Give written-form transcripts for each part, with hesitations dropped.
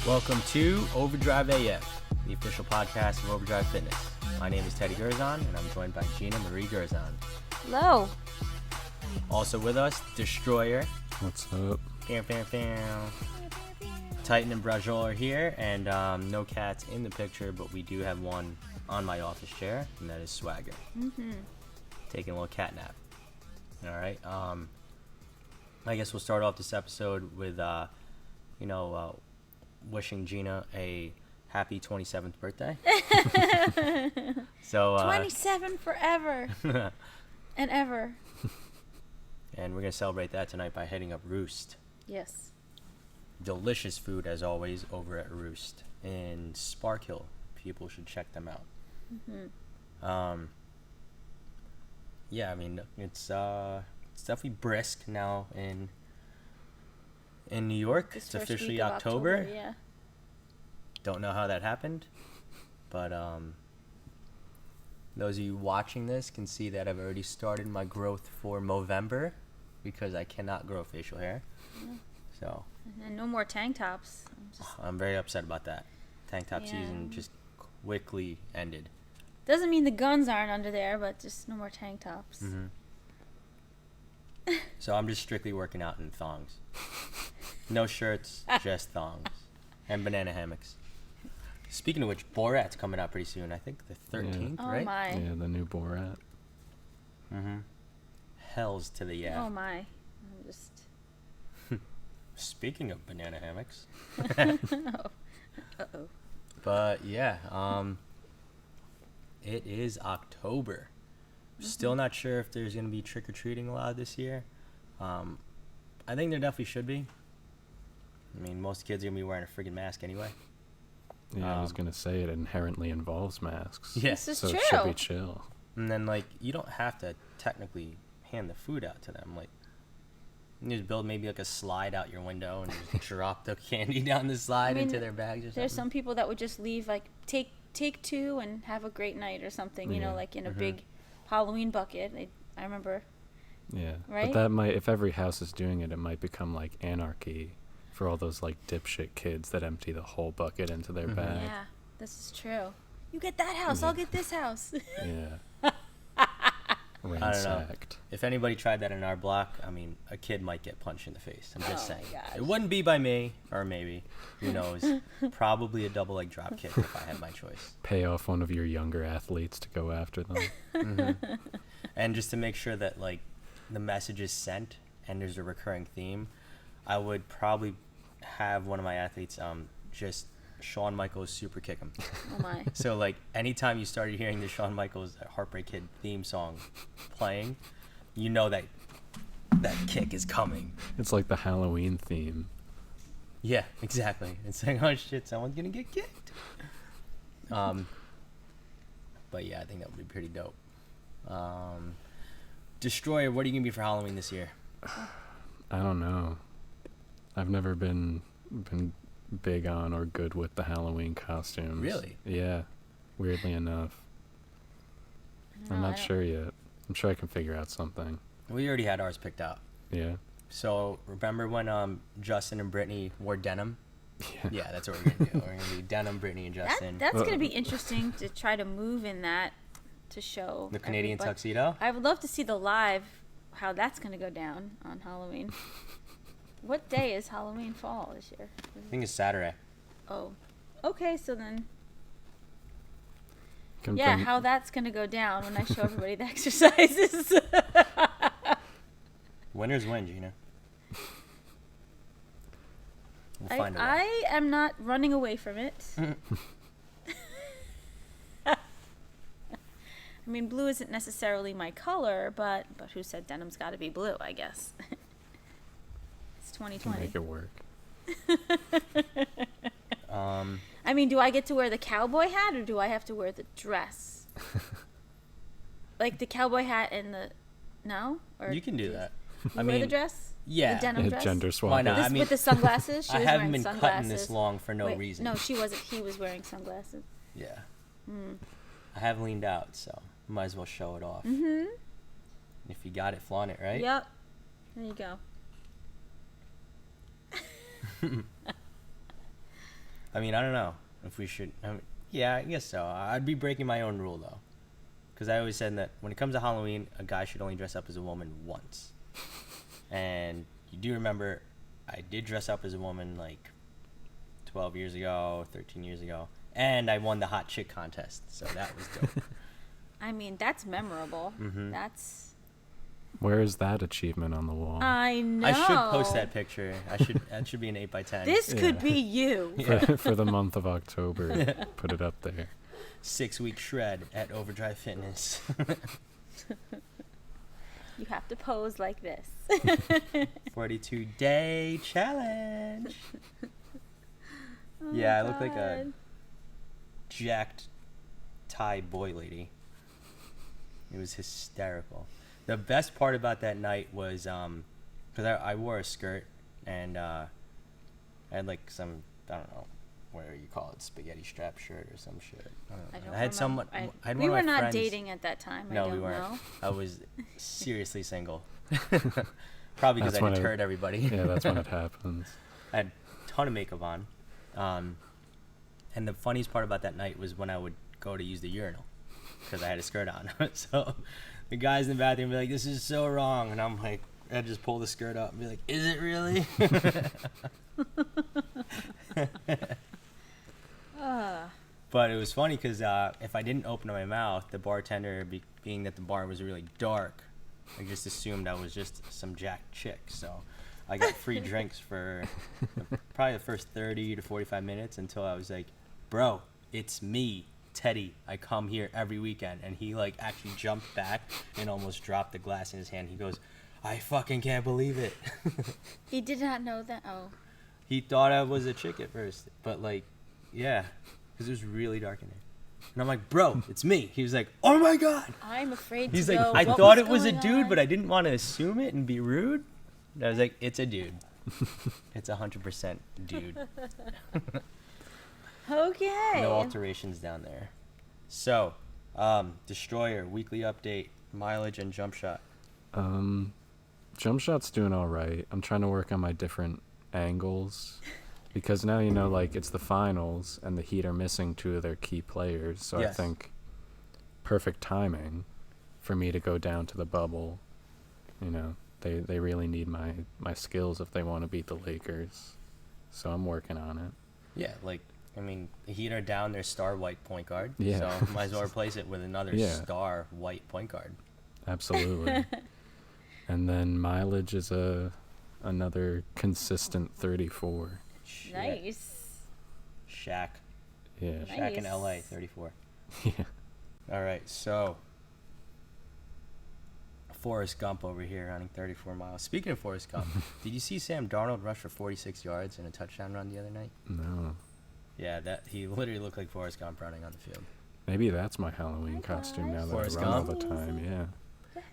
Welcome to Overdrive AF, the official podcast of Overdrive Fitness. My name is Teddy Gerzon, and I'm joined by Gina Marie Gerzon. Hello. Also with us, Destroyer. What's up? Bam, bam, bam. Titan and Brajol are here, and no cats in the picture, but we do have one on my office chair, and that is Swagger. Mm-hmm. Taking a little cat nap. All right. I guess we'll start off this episode with, wishing Gina a happy 27th birthday. So 27 forever and ever. And we're going to celebrate that tonight by heading up Roost. Yes. Delicious food, as always, over at Roost in Spark Hill. People should check them out. Mm-hmm. Yeah, I mean, it's definitely brisk now in New York. This It's first officially week of October. Yeah. Don't know how that happened, but those of you watching this can see that I've already started my growth for Movember because I cannot grow facial hair. Yeah. So And no more tank tops. I'm very upset about that. Tank top Yeah. season just quickly ended. Doesn't mean the guns aren't under there, but just no more tank tops. Mm-hmm. So I'm just strictly working out in thongs. No shirts, just thongs. And banana hammocks. Speaking of which, Borat's coming out pretty soon. I think the 13th, Oh right? my. Yeah, the new Borat. Mm-hmm. Hells to the yeah. Oh my. I'm just. Speaking of banana hammocks. Uh-oh. But yeah, it is October. Still not sure if there's going to be trick-or-treating allowed this year. I think there definitely should be. I mean, most kids are going to be wearing a friggin' mask anyway. Yeah, I was going to say it inherently involves masks. Yeah. This is so true. it should be chill. And then, like, you don't have to technically hand the food out to them. Like, you just build maybe, like, a slide out your window and just drop the candy down the slide into their bags or something. There's some people that would just leave, like, take two and have a great night or something, you know, Yeah. like in a Mhm. big Halloween bucket. I remember. Yeah. Right? But that might, if every house is doing it, it might become like anarchy for all those like dipshit kids that empty the whole bucket into their Mhm. bag. Yeah, this is true. You get that house, Yeah. I'll get this house. Yeah. Ransacked. If anybody tried that in our block, I mean, a kid might get punched in the face. I'm just Oh my saying. gosh. It wouldn't be by me, or maybe. Who knows? Probably a double leg drop kick if I had my choice. Pay off one of your younger athletes to go after them. Mm-hmm. And just to make sure that, like, the message is sent and there's a recurring theme, I would probably have one of my athletes just Shawn Michaels super kick him. Oh my. So, like, anytime you started hearing the Shawn Michaels Heartbreak Kid theme song playing, you know that kick is coming. It's like the Halloween theme. Yeah, exactly. It's like, oh shit, someone's gonna get kicked. But yeah, I think that would be pretty dope. Destroyer, what are you gonna be for Halloween this year? I don't know. I've never been big on or good with the Halloween costumes. Really? Yeah. Weirdly enough. I'm No, I not don't- sure yet. I'm sure I can figure out something. We already had ours picked out. Yeah. So remember when Justin and Brittany wore denim? Yeah. Yeah, that's what we're gonna do. We're gonna be denim, Brittany, and Justin. That's going to be interesting to try to move in that to show. The Canadian everybody. tuxedo. I would love to see the live, how that's going to go down on Halloween. What day is Halloween fall this year? I think it's Saturday. Oh. Okay, so then, Can yeah, bring- how that's going to go down when I show everybody the exercises. Winners win, Gina. We'll find a way. I am not running away from it. I mean, blue isn't necessarily my color, but who said denim's got to be blue, I guess. It's can 2020. make it work. I mean, do I get to wear the cowboy hat or do I have to wear the dress? Like the cowboy hat and the... No? Or You can do that. You I wear the mean, dress? yeah. The denim dress? Gender swap. Why not? This, I mean, with the sunglasses? She I was haven't wearing been sunglasses. cutting this long for no Wait, reason. No, she wasn't. He was wearing sunglasses. Yeah. Mm. I have leaned out, so might as well show it off. Mm-hmm. If you got it, flaunt it, right? Yep. There you go. I mean, I don't know if we should. Yeah, I guess so. I'd be breaking my own rule though, because I always said that when it comes to Halloween, a guy should only dress up as a woman once. And you do remember, I did dress up as a woman like 12 years ago, 13 years ago, and I won the hot chick contest, so that was dope. I mean, that's memorable. Mm-hmm. That's. Where is that achievement on the wall? I know. I should post that picture. That should be an 8x10. This could Yeah. be you. For the month of October. Put it up there. 6-week shred at Overdrive Fitness. You have to pose like this. 42-day challenge. Oh Yeah, I my look like a God. jacked Thai boy lady. It was hysterical. The best part about that night was because I wore a skirt and I had like some, I don't know what you call it, spaghetti strap shirt or some shit. I don't know. I had someone. I had we one were of my not friends. dating at that time. No, I don't we weren't. know. I was seriously single. Probably because That's I when deterred everybody. Yeah, that's when it happens. I had a ton of makeup on. And the funniest part about that night was when I would go to use the urinal because I had a skirt on. So the guys in the bathroom would be like, "This is so wrong." And I'm like, I'd just pull the skirt up and be like, "Is it really?" But it was funny because if I didn't open my mouth, the bartender, being that the bar was really dark, I just assumed I was just some jacked chick. So I got free drinks for probably the first 30 to 45 minutes until I was like, "Bro, it's me, Teddy. I come here every weekend." And he like actually jumped back and almost dropped the glass in his hand. He goes, "I fucking can't believe it." He did not know that. Oh. He thought I was a chick at first, but like, yeah, because it was really dark in there. And I'm like, "Bro, it's me." He was like, "Oh my God." I'm afraid He's to like, go. "I What thought was it was a going dude, on?" but I didn't want to assume it and be rude." And I was like, "It's a dude. It's 100% dude. Okay. No alterations down there." So, Destroyer, weekly update, mileage, and jump shot. Jump shot's doing all right. I'm trying to work on my different angles because now like it's the finals and the Heat are missing two of their key players. So Yes. I think perfect timing for me to go down to the bubble. They really need my skills if they want to beat the Lakers. So I'm working on it. Yeah, like, I mean, the Heat are down their star white point guard. Yeah. So might as well replace it with another Yeah. star white point guard. Absolutely. And then mileage is another consistent 34. Shit. Nice. Shaq. Yeah. Nice. Shaq in LA, 34. Yeah. All right, so Forrest Gump over here running 34 miles. Speaking of Forrest Gump, did you see Sam Darnold rush for 46 yards in a touchdown run the other night? No. Yeah, that he literally looked like Forrest Gump running on the field. Maybe that's my Halloween costume now that Forrest I run all Gump? the time. Yeah.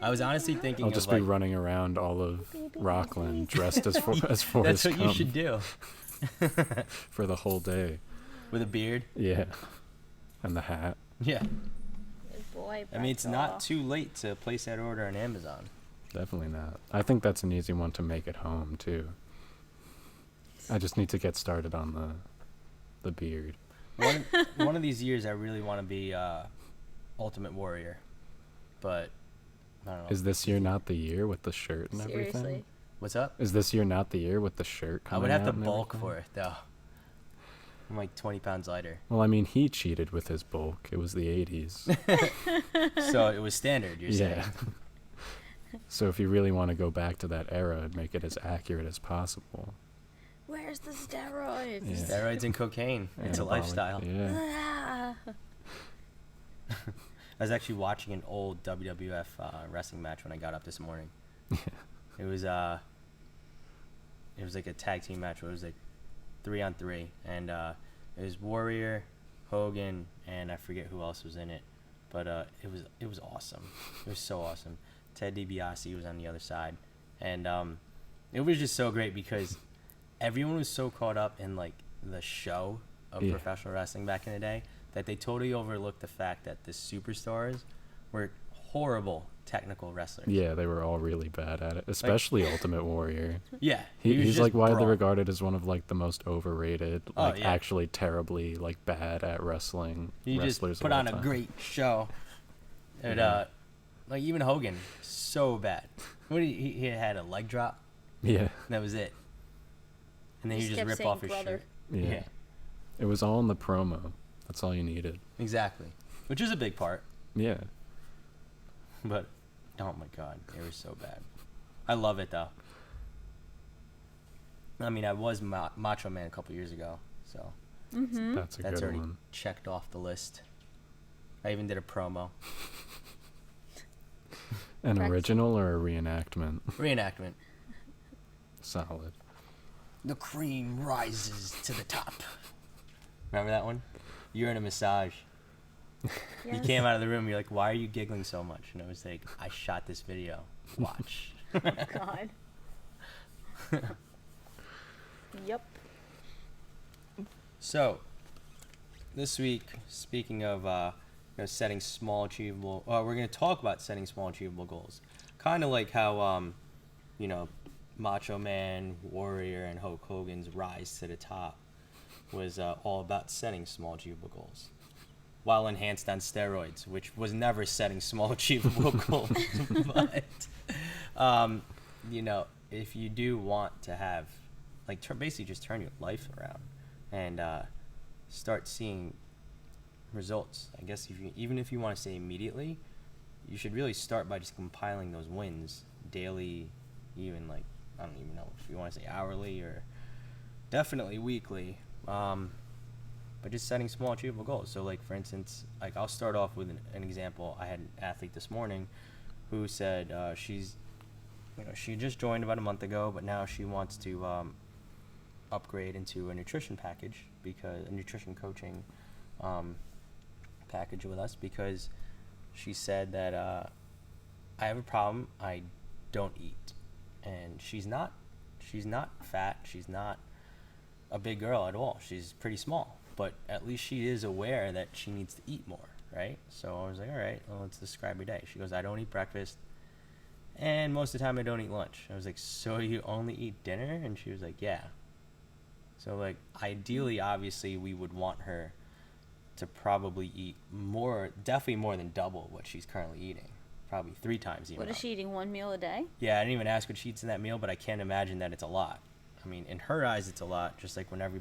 I was honestly thinking I'll of just like, be running around all of Rockland dressed as Forrest that's Gump what you should do. for the whole day. With a beard. Yeah. And the hat. Yeah. Good boy. I mean, it's not too late to place that order on Amazon. Definitely not. I think that's an easy one to make at home too. I just need to get started on the beard. One of these years, I really want to be Ultimate Warrior, but I don't know. Is this year not the year with the shirt and everything? Seriously. What's up? Is this year not the year with the shirt I coming would have to out and bulk everything? for it though. I'm like 20 pounds lighter, Well, I mean, he cheated with his bulk. It was the 80s. so it was standard. You're saying? Yeah. So if you really want to go back to that era and make it as accurate as possible. Where's the steroids? Yeah. Steroids and cocaine. It's a Anabolic, lifestyle. Yeah. Ah. I was actually watching an old WWF wrestling match when I got up this morning. It was like a tag team match where it was like 3-on-3, and it was Warrior, Hogan, and I forget who else was in it, but it was awesome. It was so awesome. Ted DiBiase was on the other side, and it was just so great because everyone was so caught up in like the show of Yeah. professional wrestling back in the day that they totally overlooked the fact that the superstars were horrible technical wrestlers. Yeah, they were all really bad at it, especially Ultimate Warrior. Yeah, He's just like widely brawl. regarded as one of like the most overrated, Oh, like yeah. actually terribly like bad at wrestling He just wrestlers. put of all on a time. great show. And Yeah. like even Hogan, so bad. What did he had a leg drop, Yeah, and that was it. And then he Just just kept rip saying off his brother. shirt. yeah. It was all in the promo. That's all you needed. Exactly. Which is a big part. Yeah. But oh my god, it was so bad. I love it though. I mean, I was Macho Man a couple years ago, so Mm-hmm. That's a that's good already one. checked off the list. I even did a promo. An Correct. original or a reenactment? Reenactment. Solid. The cream rises to the top. Remember that one? You're in a massage. You came out of the room, you're like, why are you giggling so much? And I was like, I shot this video. Watch. God. Yep. So, this week, speaking of setting small, achievable, we're going to talk about setting small, achievable goals. Kind of like how, Macho Man, Warrior, and Hulk Hogan's rise to the top was all about setting small, achievable goals. While enhanced on steroids, which was never setting small, achievable goals. But, if you do want to have, basically just turn your life around and start seeing results. I guess even if you want to say immediately, you should really start by just compiling those wins daily, even I don't even know if you want to say hourly or definitely weekly. But just setting small achievable goals. So for instance, I'll start off with an example. I had an athlete this morning who said she just joined about a month ago, but now she wants to upgrade into a nutrition package, because a nutrition coaching package with us, because she said that I have a problem. I don't eat, and she's not fat. She's not a big girl at all. She's pretty small, but at least she is aware that she needs to eat more, right? So I was like, all right, well, let's describe your day. She goes, I don't eat breakfast, and most of the time I don't eat lunch. I was like, so you only eat dinner? And she was like, yeah. So ideally, obviously, we would want her to probably eat more, definitely more than double what she's currently eating, probably 3 times even. What is she eating? 1 meal a day? Yeah, I didn't even ask what she eats in that meal, but I can't imagine that it's a lot. I mean, in her eyes, it's a lot, just like when every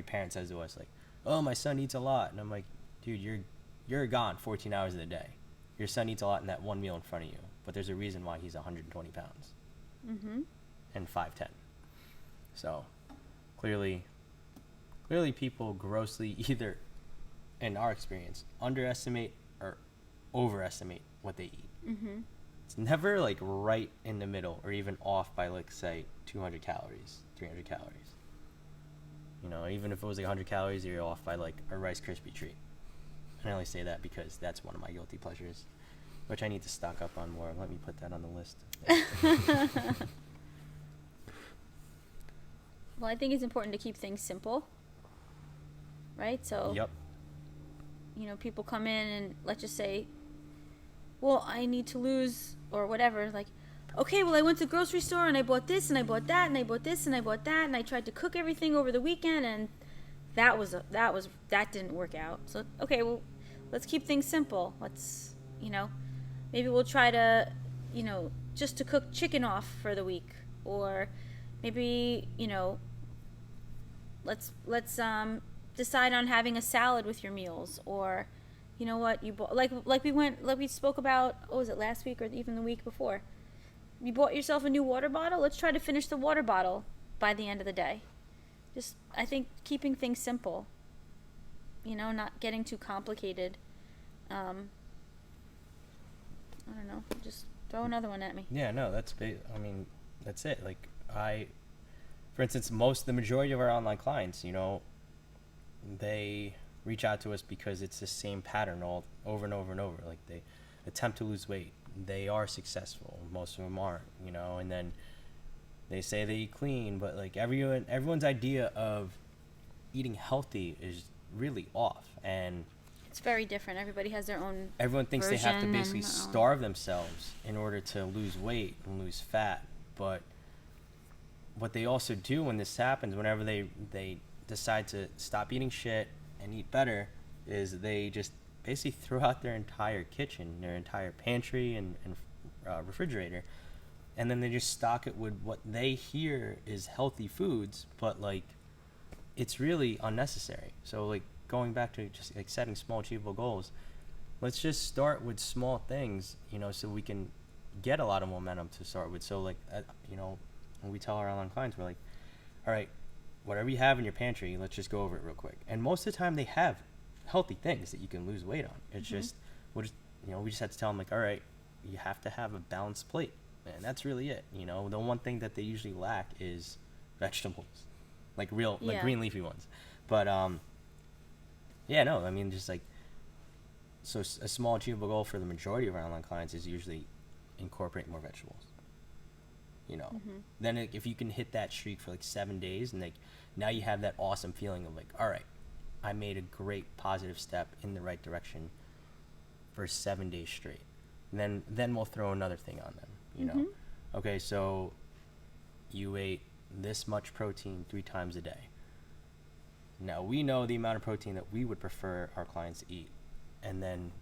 parent says to us, oh, my son eats a lot. And I'm like, dude, you're gone 14 hours of the day. Your son eats a lot in that 1 meal in front of you, but there's a reason why he's 120 pounds Mm-hmm. and 5'10". So, clearly people grossly either, in our experience, underestimate or overestimate what they eat. Mm-hmm. It's never right in the middle or even off by say 200 calories, 300 calories. Even if it was 100 calories, you're off by a Rice Krispie treat. And I only say that because that's one of my guilty pleasures, which I need to stock up on more. Let me put that on the list. Well, I think it's important to keep things simple, right? So, Yep. People come in and let's just say, well, I need to lose or whatever. Okay, well, I went to the grocery store and I bought this and I bought that and I bought this and I bought that and I tried to cook everything over the weekend and that didn't work out. So, okay, well, let's keep things simple. Let's, maybe we'll try to, just to cook chicken off for the week, or maybe, let's decide on having a salad with your meals, or what you bought, we spoke about, what was it, last week or even the week before, you bought yourself a new water bottle. Let's try to finish the water bottle by the end of the day. Just, I think, keeping things simple, not getting too complicated. I don't know, just throw another one at me. Yeah, no, that's it. For instance, the majority of our online clients, they reach out to us because it's the same pattern over and over and over. They attempt to lose weight. They are successful. Most of them aren't, and then they say they eat clean, but everyone's idea of eating healthy is really off. And It's very different. Everybody has their own. Everyone thinks they have to version basically and, starve themselves in order to lose weight and lose fat. But what they also do when this happens, whenever they decide to stop eating shit and eat better, is they just basically throw out their entire kitchen, their entire pantry and refrigerator, and then they just stock it with what they hear is healthy foods, but like it's really unnecessary. So like going back to just like setting small achievable goals, let's just start with small things, you know, so we can get a lot of momentum to start with. So like you know, when we tell our online clients, we're like, all right, whatever you have in your pantry, let's just go over it real quick. And most of the time they have healthy things that you can lose weight on. It's just we just have to tell them like, all right, you have to have a balanced plate, and that's really it. You know, the one thing that they usually lack is vegetables, like like green leafy ones. But yeah, no, I mean, just like, so a small achievable goal for the majority of our online clients is usually incorporate more vegetables. You know, then if you can hit that streak for like 7 days, and like now you have that awesome feeling of like, all right, I made a great positive step in the right direction for 7 days straight. And then we'll throw another thing on them, you know. Okay, so you ate this much protein 3 times a day. Now we know the amount of protein that we would prefer our clients to eat, and then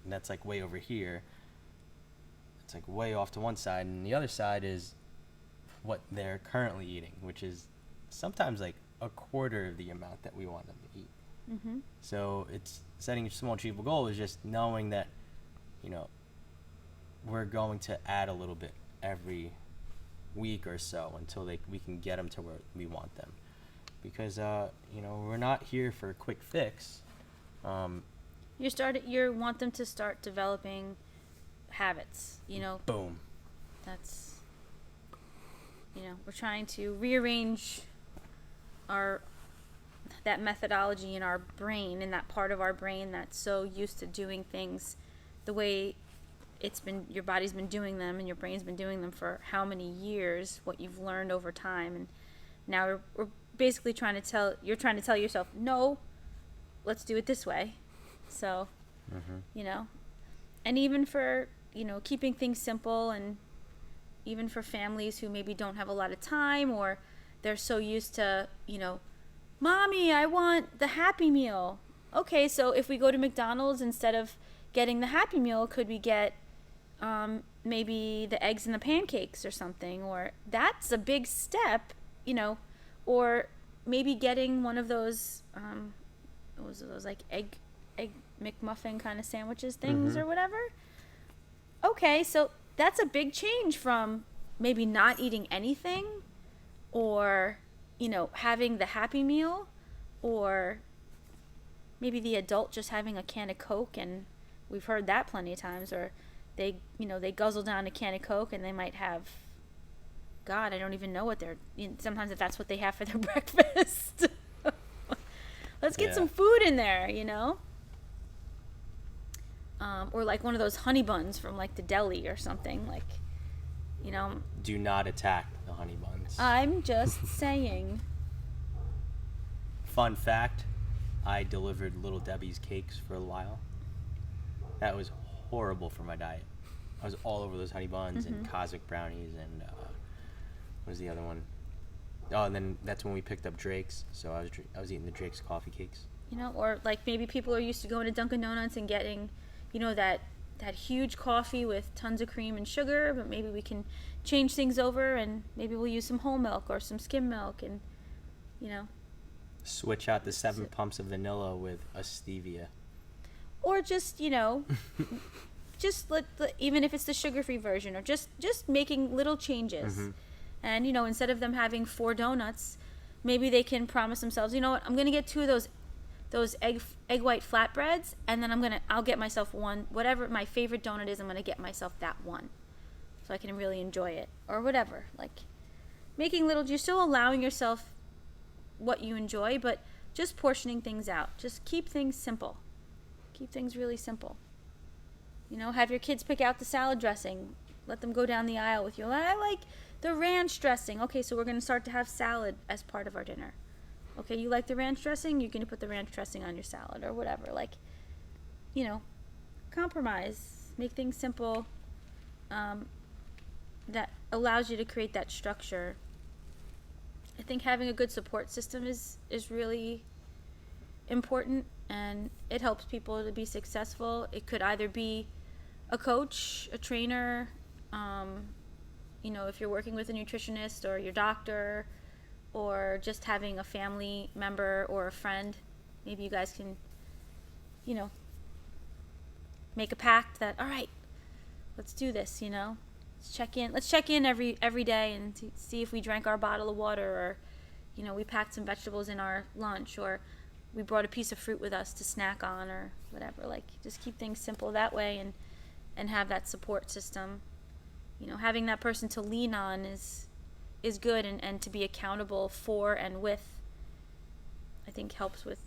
that's like way over here. It's like way off to one side, and the other side is what they're currently eating, which is sometimes like a quarter of the amount that we want them to eat. So it's setting a small achievable goal is just knowing that, you know, we're going to add a little bit every week or so until we can get them to where we want them, because you know, we're not here for a quick fix. You want them to start developing habits, you know. Boom. That's, you know, we're trying to rearrange that methodology in our brain, in that part of our brain that's so used to doing things the way your body's been doing them and your brain's been doing them for how many years, what you've learned over time. And now we're basically trying to tell yourself, no, let's do it this way. So, you know, and even for, you know, keeping things simple, and even for families who maybe don't have a lot of time, or they're so used to, you know, Mommy, I want the Happy Meal. Okay, so if we go to McDonald's, instead of getting the Happy Meal, could we get maybe the eggs and the pancakes or something? Or that's a big step, you know. Or maybe getting one of those those like egg McMuffin kind of sandwiches things or whatever. Okay, so that's a big change from maybe not eating anything, or, you know, having the Happy Meal, or maybe the adult just having a can of Coke, and we've heard that plenty of times, or they guzzle down a can of Coke and they might have, God, I don't even know what sometimes if that's what they have for their breakfast. Let's get some food in there, you know. Or like one of those honey buns from like the deli or something, like, you know. Do not attack the honey buns. I'm just saying. Fun fact, I delivered Little Debbie's cakes for a while. That was horrible for my diet. I was all over those honey buns and cosmic brownies, and what was the other one? Oh, and then that's when we picked up Drake's, so I was eating the Drake's coffee cakes. You know, or like maybe people are used to going to Dunkin' Donuts and getting, you know, that huge coffee with tons of cream and sugar, but maybe we can change things over, and maybe we'll use some whole milk or some skim milk, and, you know. Switch out the 7 pumps of vanilla with a stevia. Or just, you know, just even if it's the sugar-free version, or just making little changes. And, you know, instead of them having 4 donuts, maybe they can promise themselves, you know what, I'm going to get 2 of those egg white flatbreads, and then I'll get myself one, whatever my favorite donut is, I'm going to get myself that one, so I can really enjoy it, or whatever. Like, you're still allowing yourself what you enjoy, but just portioning things out. Just keep things simple. Keep things really simple. You know, have your kids pick out the salad dressing. Let them go down the aisle with you. I like the ranch dressing. Okay, so we're going to start to have salad as part of our dinner. Okay, you like the ranch dressing? You're going to put the ranch dressing on your salad, or whatever. Like, compromise, make things simple, that allows you to create that structure. I think having a good support system is really important, and it helps people to be successful. It could either be a coach, a trainer, if you're working with a nutritionist or your doctor, or just having a family member or a friend. Maybe you guys can, make a pact that, all right, let's do this, let's check in every day and see if we drank our bottle of water, or we packed some vegetables in our lunch, or we brought a piece of fruit with us to snack on, or whatever. Like, just keep things simple that way, and have that support system. Having that person to lean on is good, and to be accountable for and with, I think, helps with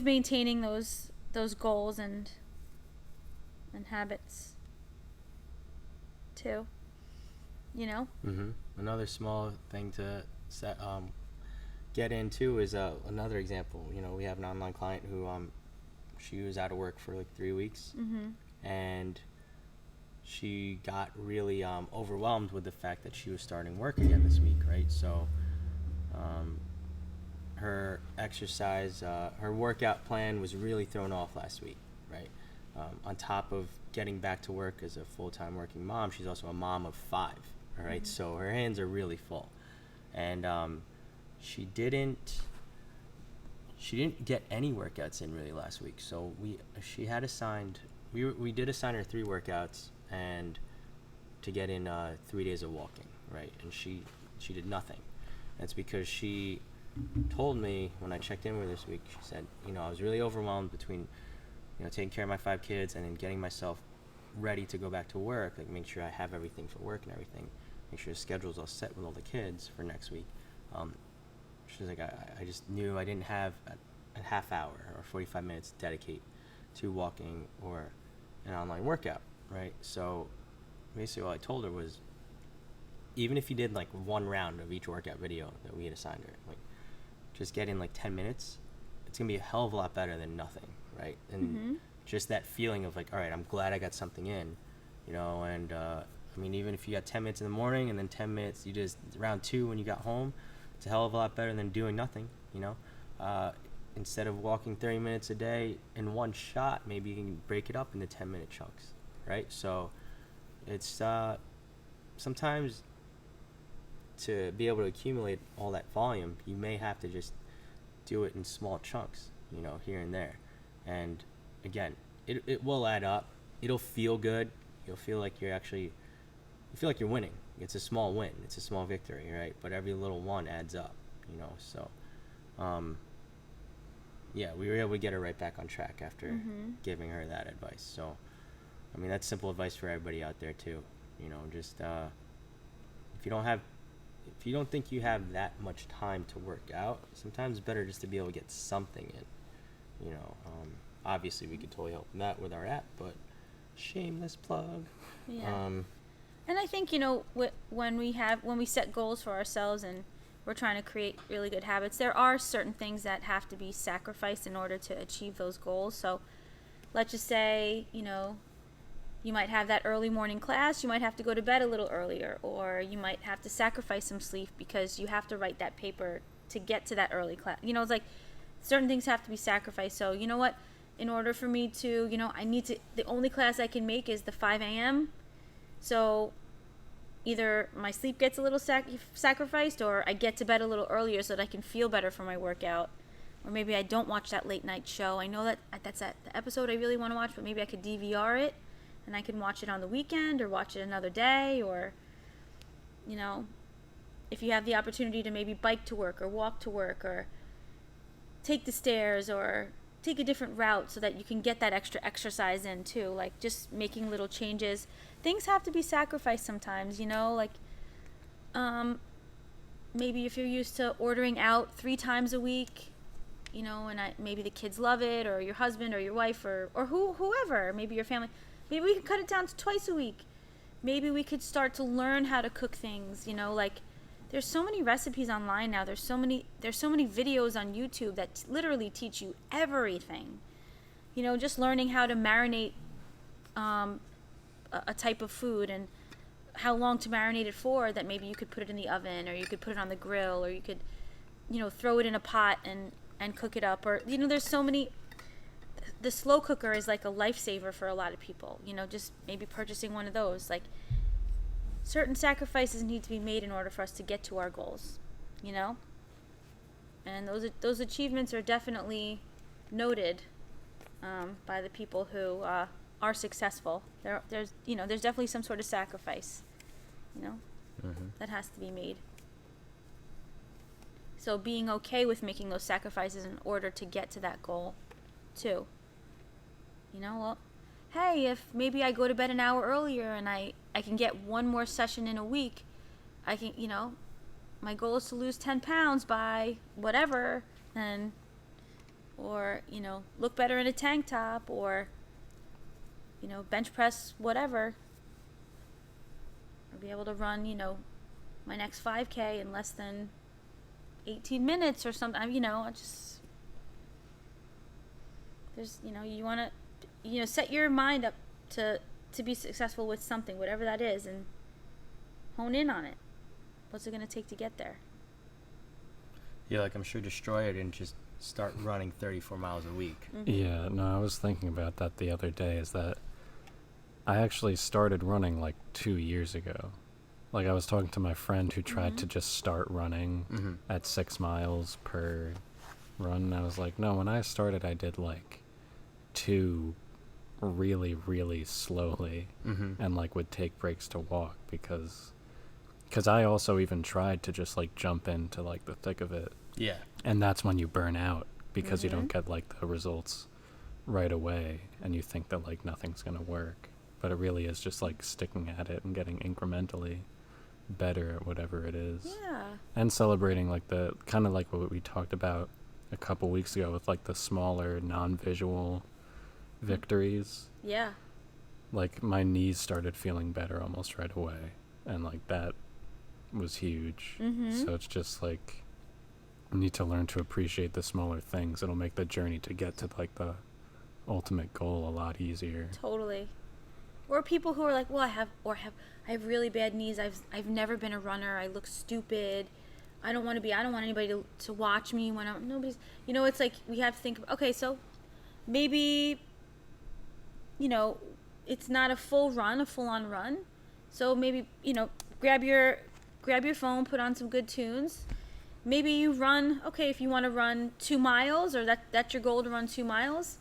maintaining those goals and habits too. Another small thing to get into is another example. We have an online client who she was out of work for like 3 weeks, and she got really overwhelmed with the fact that she was starting work again this week, right? So her exercise, her workout plan was really thrown off last week, right? On top of getting back to work as a full-time working mom, she's also a mom of 5, all right? So her hands are really full, and she didn't get any workouts in really last week. So we did assign her 3 workouts and to get in 3 days of walking, right? And she did nothing. That's because she told me when I checked in with her this week, she said, I was really overwhelmed between taking care of my 5 kids and then getting myself ready to go back to work, like make sure I have everything for work and everything, make sure the schedule's all set with all the kids for next week. She's like, I just knew I didn't have a half hour or 45 minutes to dedicate to walking or an online workout, right? So basically all I told her was, even if you did like 1 round of each workout video that we had assigned her, like just get in like 10 minutes, it's gonna be a hell of a lot better than nothing, right? And just that feeling of like, all right, I'm glad I got something in, and even if you got 10 minutes in the morning and then 10 minutes you just round 2 when you got home, it's a hell of a lot better than doing nothing. Instead of walking 30 minutes a day in one shot, maybe you can break it up into 10-minute chunks, right? So it's sometimes to be able to accumulate all that volume, you may have to just do it in small chunks, here and there. And again, it will add up. It'll feel good. You'll feel like you're winning. It's a small win. It's a small victory, right? But every little one adds up, so we were able to get her right back on track after giving her that advice. So that's simple advice for everybody out there too. Just if you don't think you have that much time to work out, sometimes it's better just to be able to get something in. Obviously we could totally help that with our app, but shameless plug. Yeah. And I think, when we set goals for ourselves and we're trying to create really good habits, there are certain things that have to be sacrificed in order to achieve those goals. So let's just say, you might have that early morning class, you might have to go to bed a little earlier, or you might have to sacrifice some sleep because you have to write that paper to get to that early class. It's like certain things have to be sacrificed. So you know what? In order for me to, the only class I can make is the 5 a.m. So either my sleep gets a little sacrificed, or I get to bed a little earlier so that I can feel better for my workout. Or maybe I don't watch that late night show. I know that's the episode I really want to watch, but maybe I could DVR it and I can watch it on the weekend or watch it another day. Or, if you have the opportunity to maybe bike to work or walk to work or take the stairs or take a different route so that you can get that extra exercise in too, like just making little changes. Things have to be sacrificed sometimes, maybe if you're used to ordering out 3 times a week, and maybe the kids love it, or your husband or your wife or whoever, maybe your family, maybe we can cut it down to twice a week. Maybe we could start to learn how to cook things, like there's so many recipes online now. There's so many videos on YouTube that literally teach you everything. just learning how to marinate a type of food and how long to marinate it for, that maybe you could put it in the oven, or you could put it on the grill, or you could, throw it in a pot and cook it up. Or, there's so many. The slow cooker is like a lifesaver for a lot of people, just maybe purchasing one of those. Like, certain sacrifices need to be made in order for us to get to our goals, and those achievements are definitely noted by the people who are successful. There's definitely some sort of sacrifice, that has to be made. So being okay with making those sacrifices in order to get to that goal, too. Well, hey, if maybe I go to bed an hour earlier and I can get one more session in a week, I can, my goal is to lose 10 pounds by whatever, or, look better in a tank top, or, bench press whatever, or be able to run, my next 5K in less than 18 minutes or something. There's, you want to, set your mind up to be successful with something, whatever that is, and hone in on it. What's it going to take to get there? Yeah, like, I'm sure Destroyer didn't just start running 34 miles a week. Mm-hmm. Yeah, no, I was thinking about that the other day, is that I actually started running like 2 years ago. Like, I was talking to my friend who tried to just start running at 6 miles per run. And I was like, no, when I started, I did like 2 really, really slowly and like would take breaks to walk because I also even tried to just like jump into like the thick of it. Yeah. And that's when you burn out because you don't get like the results right away and you think that like nothing's going to work. But it really is just like sticking at it and getting incrementally better at whatever it is. Yeah. And celebrating like the kind of like what we talked about a couple weeks ago with like the smaller non-visual victories. Yeah. Like my knees started feeling better almost right away. And like that was huge. So it's just like you need to learn to appreciate the smaller things. It'll make the journey to get to like the ultimate goal a lot easier. Totally. Or people who are like, well, I have really bad knees. I've never been a runner. I look stupid. I don't want anybody to watch me when nobody's, it's like we have to think, okay, so maybe, it's not a full-on run. So maybe, grab your phone, put on some good tunes. Maybe you run, okay, if you want to run 2 miles, or that's your goal to run 2 miles.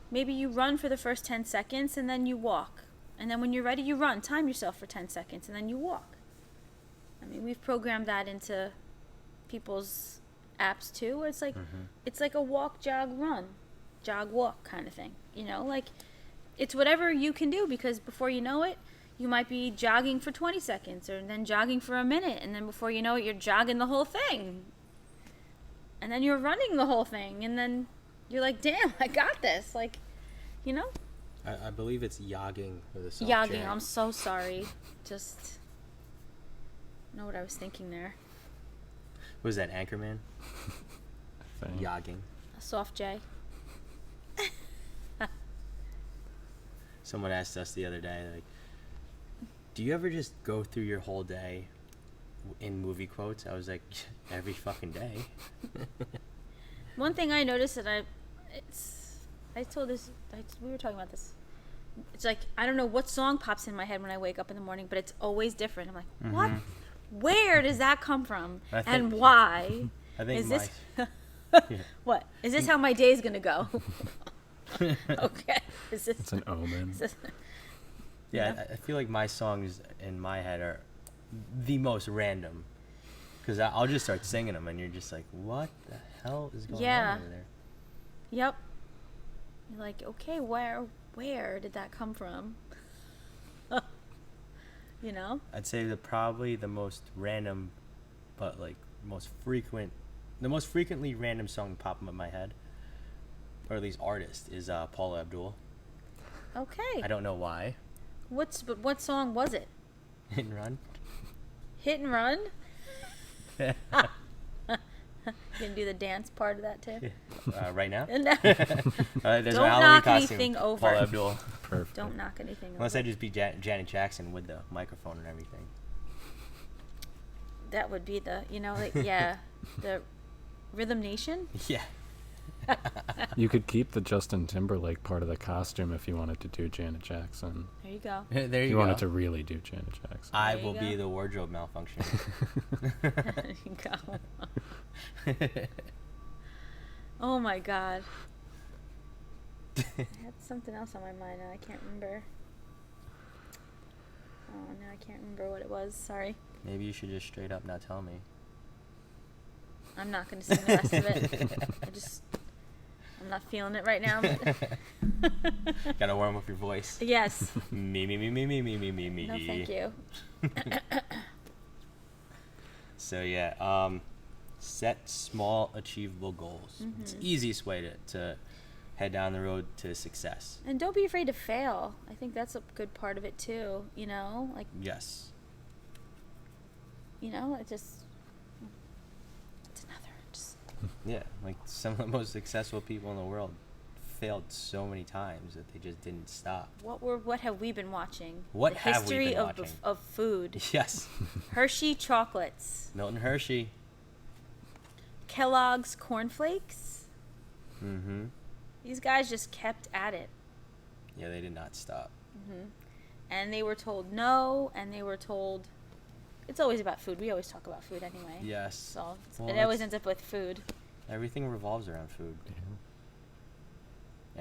Maybe you run for the first 10 seconds and then you walk. And then when you're ready, you run. Time yourself for 10 seconds and then you walk. I mean, we've programmed that into people's apps too. It's like it's like a walk, jog, run, jog, walk kind of thing. Like it's whatever you can do, because before you know it, you might be jogging for 20 seconds or then jogging for a minute. And then before you know it, you're jogging the whole thing. And then you're running the whole thing. And then you're like, damn, I got this. Like, I believe it's yogging with a soft Yogging, J. I'm so sorry. Just know what I was thinking there. What was that, Anchorman? Thing. Yogging. A soft J. Someone asked us the other day, like, do you ever just go through your whole day in movie quotes? I was like, every fucking day. One thing I noticed that we were talking about this. It's like, I don't know what song pops in my head when I wake up in the morning, but it's always different. I'm like, what? Where does that come from? And why? I think is this what? Is this how my day is going to go? Okay. Is this, it's an omen. Yeah, I feel like my songs in my head are the most random. Because I'll just start singing them, and you're just like, what the hell is going on over there? Yep. You're like, okay, where did that come from? I'd say probably the most random, but like the most frequently random song popping up in my head, or at least artist, is Paula Abdul. Okay. I don't know why. What song was it? Hit and Run. Hit and Run? You gonna do the dance part of that too? Right now? No. There's Don't my Halloween knock costume. anything over. Paula Abdul. Perfect. Don't knock anything Unless over. I just be Janet Jackson with the microphone and everything. That would be the, the Rhythm Nation. Yeah. You could keep the Justin Timberlake part of the costume if you wanted to do Janet Jackson. There you go. There If you you go. wanted to really do Janet Jackson. I There you will be go. the wardrobe malfunction. There you go. Oh my God. I had something else on my mind and I can't remember. Oh, no, I can't remember what it was. Sorry. Maybe you should just straight up not tell me. I'm not going to sing the rest of it. I'm not feeling it right now. Gotta warm up your voice. Yes. Me. No, thank you. So yeah, set small, achievable goals. It's the easiest way to head down the road to success. And don't be afraid to fail. I think that's a good part of it too. Like, Yes. it's another. Just Yeah, like some of the most successful people in the world failed so many times that they just didn't stop. what have we been watching? What the have we history been of watching? of food. Yes. Hershey chocolates, Milton Hershey. Kellogg's cornflakes. Mm-hmm. These guys just kept at it. Yeah, they did not stop. And they were told no, and they were told it's always about food. We always talk about food anyway. Yes. So Well, it always that's- ends up with food. Everything revolves around food Yeah.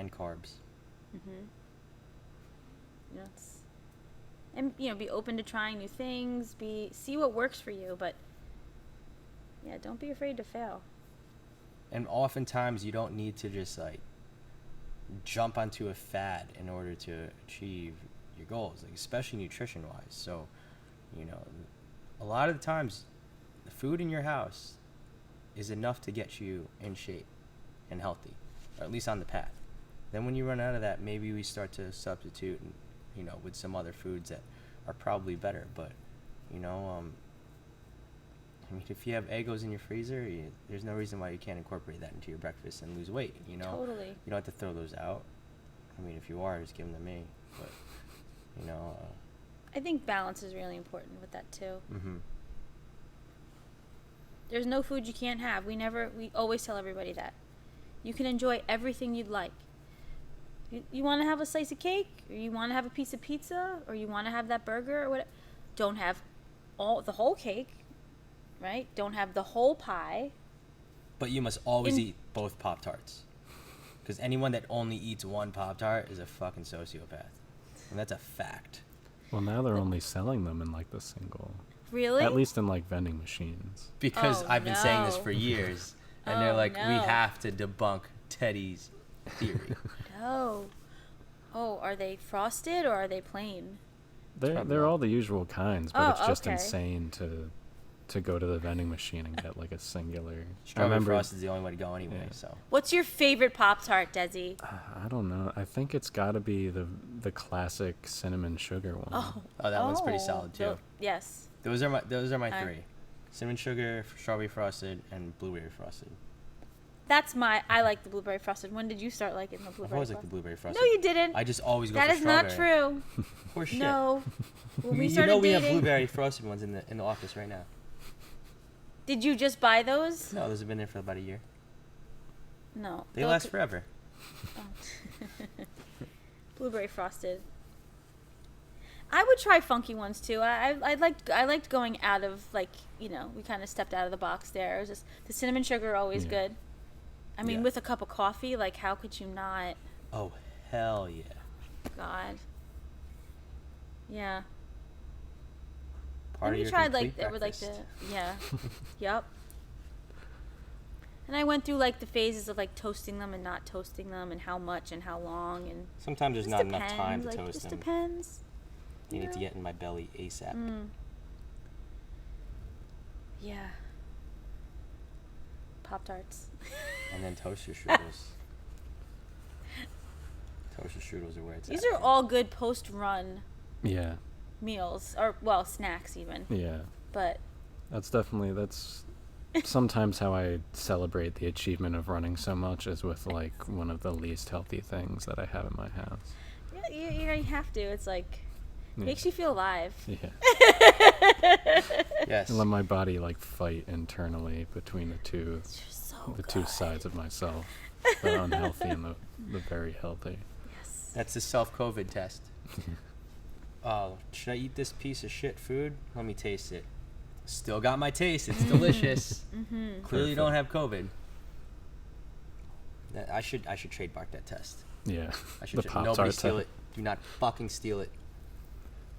and carbs. Be open to trying new things. See what works for you, but yeah, don't be afraid to fail. And oftentimes you don't need to just like jump onto a fad in order to achieve your goals, like especially nutrition wise. So, a lot of the times the food in your house is enough to get you in shape and healthy, or at least on the path. Then when you run out of that, maybe we start to substitute, with some other foods that are probably better. But, if you have Eggos in your freezer, there's no reason why you can't incorporate that into your breakfast and lose weight, Totally. You don't have to throw those out. If you are, just give them to me. But, I think balance is really important with that too. mm-hmm. There's no food you can't have. We always tell everybody that. You can enjoy everything you'd like. You want to have a slice of cake, or you want to have a piece of pizza, or you want to have that burger, or whatever. Don't have the whole cake, right? Don't have the whole pie. But you must always eat both Pop-Tarts. Because anyone that only eats one Pop-Tart is a fucking sociopath. And that's a fact. Well, now they're only selling them in like the single. Really? At least in like vending machines. Because Oh, I've been saying this no. for years. And they're Oh, like, we no. have to debunk Teddy's theory. No. Oh, are they frosted or are they plain? They're Probably they're not. all the usual kinds, but Oh, it's just okay. insane to go to the vending machine and get like a singular. I Strawberry remember. Frost is the only way to go anyway, Yeah. so. What's your favorite Pop-Tart, Desi? I don't know. I think it's got to be the classic cinnamon sugar one. Oh, Oh, that one's pretty solid, too. Yes. Those are my I- three. Cinnamon sugar, strawberry frosted, and blueberry frosted. I like the blueberry frosted. When did you start liking the blueberry I've always liked the frosted? blueberry frosted. No, you didn't. I just always go That for is not strawberry. true. Poor shit. No. When we you started know we have dating, blueberry frosted ones in the office right now. did you just buy those? No, those have been there for about a year. No. They last forever. Blueberry frosted. I would try funky ones too. I liked going out of we kind of stepped out of the box there. It was just the cinnamon sugar always Yeah. good. I mean, Yeah. with a cup of coffee, how could you not? Oh, hell yeah. God. Yeah. Part And of we your tried complete there were breakfast. yeah. Yep. And I went through the phases of toasting them and not toasting them and how much and how long and Sometimes there's just not enough depends, time to it toast just them. depends. They need to Yeah. get in my belly ASAP. Yeah. Pop-Tarts. And then toaster strudels. Toaster strudels are where it's These at. are all good post-run Yeah, meals, or snacks even. yeah. But That's definitely sometimes how I celebrate the achievement of running so much is with like one of the least healthy things that I have in my house. Yeah, you have to. It's like Yeah. makes you feel alive. Yeah. Yes. I let my body like fight internally between the two It's just so two good. sides of myself, the unhealthy and the very healthy. Yes. That's the self-COVID test. Oh, should I eat this piece of shit food? Let me taste it. Still got my taste. It's delicious. Mm-hmm. Clearly Perfect. don't have COVID. I should trademark that test. Yeah. I should. The Nobody Pop-Tart steal test. it. Do not fucking steal it.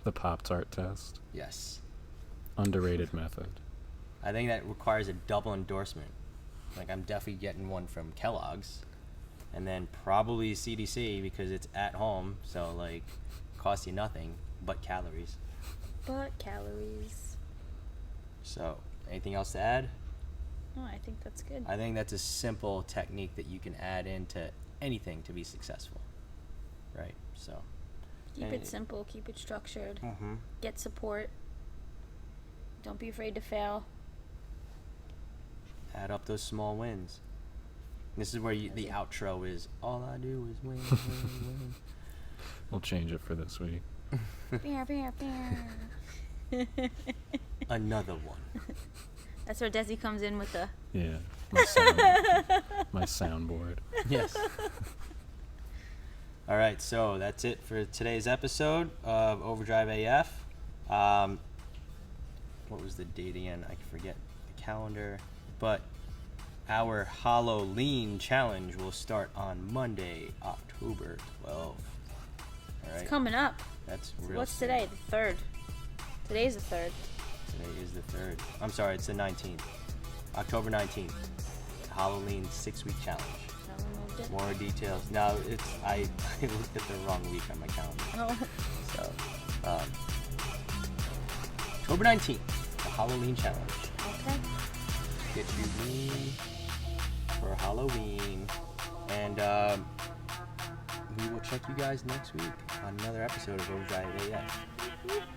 The Pop-Tart test. Yes. Underrated method. I think that requires a double endorsement. Like, I'm definitely getting one from Kellogg's, and then probably CDC because it's at home, so like, costs you nothing but calories. But calories. So, anything else to add? No, I think that's good. I think that's a simple technique that you can add into anything to be successful, right? So. Keep it simple. Keep it structured. Mm-hmm. Get support. Don't be afraid to fail. Add up those small wins. This is where the outro is. All I do is win, win, We'll change it for this week. Bear, bear, bear. win. Another one. That's where Desi comes in with the. Yeah. My soundboard. Yes. All right, so that's it for today's episode of Overdrive AF. What was the date again? I forget the calendar. But our HallowLean challenge will start on Monday, October 12th. All right. It's coming up. That's So real. what's soon. today? The 3rd. Today's the 3rd. Today is the 3rd. I'm sorry, it's the 19th. October 19th. HallowLean 6-week challenge. I removed it. More details. No, I looked at the wrong week on my calendar. Oh. So, October 19th, the HallowLean challenge. Okay. Get you lean for Halloween. And we will check you guys next week on another episode of Overdrive AF.